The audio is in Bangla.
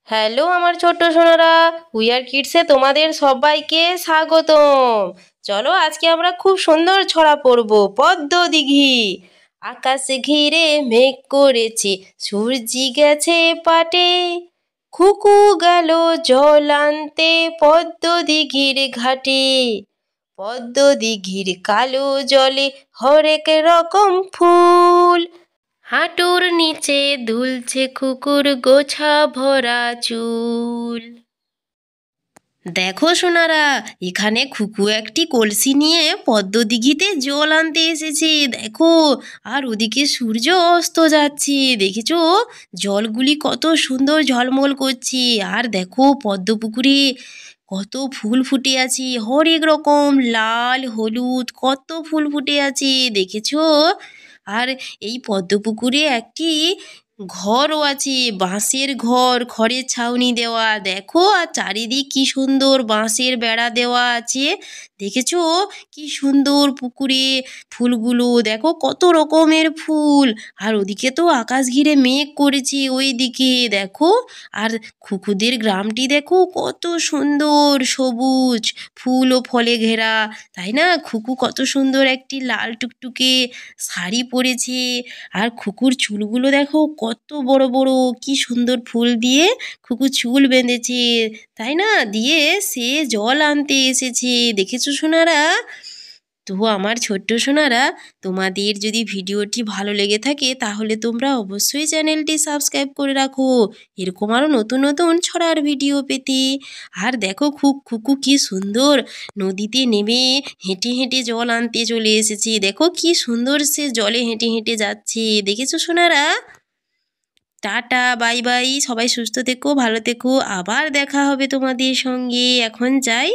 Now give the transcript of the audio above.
হ্যালো আমার ছোট্ট সোনারা, উই আর কিডসে তোমাদের সবাইকে স্বাগতম। চলো আজকে আমরা খুব সুন্দর ছড়া পড়ব। পদ্ম দিঘি। আকাশে ঘিরে মেঘ করেছে, সূর্যি গেছে পাটে, খুকু গেল জল আনতে পদ্ম দিঘির ঘাটে। পদ্ম দিঘির কালো জলে হরেক রকম ফুল, হাঁটুর নিচে দুলছে কুকুর গোছা ভরা চুল। দেখো সোনারা, এখানে খুকু একটি কলসি নিয়ে পদ্ম দিঘিতে জল আনতে এসেছে। দেখো, আর ওদিকে সূর্য অস্ত যাচ্ছে। দেখেছো জলগুলি কত সুন্দর ঝলমল করছে। আর দেখো পদ্ম পুকুরে কত ফুল ফুটে আছে, হরেক রকম লাল হলুদ কত ফুল ফুটে আছে দেখেছো। আর এই পদ্ম পুকুরে একটি ঘরও আছে, বাঁশের ঘর, খড়ের ছাউনি দেওয়া। দেখো, আর চারিদিক কি সুন্দর বাঁশের বেড়া দেওয়া আছে। দেখেছো কি সুন্দর পুকুরে ফুলগুলো, দেখো কত রকমের ফুল। আর ওদিকে তো আকাশ ঘিরে মেঘ করেছে ওই দিকে দেখো। আর খুকুদের গ্রামটি দেখো কত সুন্দর সবুজ ফুল ও ফলে ঘেরা, তাই না? খুকু কত সুন্দর একটি লাল টুকটুকে শাড়ি পরেছে। আর খুকুর চুলগুলো দেখো কত বড় বড়, কি সুন্দর ফুল দিয়ে খুকু চুল বেঁধেছে, তাই না? দিয়ে সে জল আনতে এসেছে। দেখেছো সোনারা? তো আমার ছোট্ট সোনারা, তোমাদের যদি ভিডিওটি ভালো লেগে থাকে তাহলে তোমরা অবশ্যই চ্যানেলটি সাবস্ক্রাইব করে রাখো এরকম আরও নতুন নতুন ছড়ার ভিডিও পেতে। আর দেখো খুকু কি সুন্দর নদীতে নেমে হেঁটে হেঁটে জল আনতে চলে এসেছে। দেখো কি সুন্দর সে জলে হেঁটে হেঁটে যাচ্ছে। দেখেছো সোনারা? টাটা, বাই বাই, সবাই সুস্থ থেকো, ভালো থেকো, আবার দেখা হবে তোমাদের সঙ্গে। এখন যাই।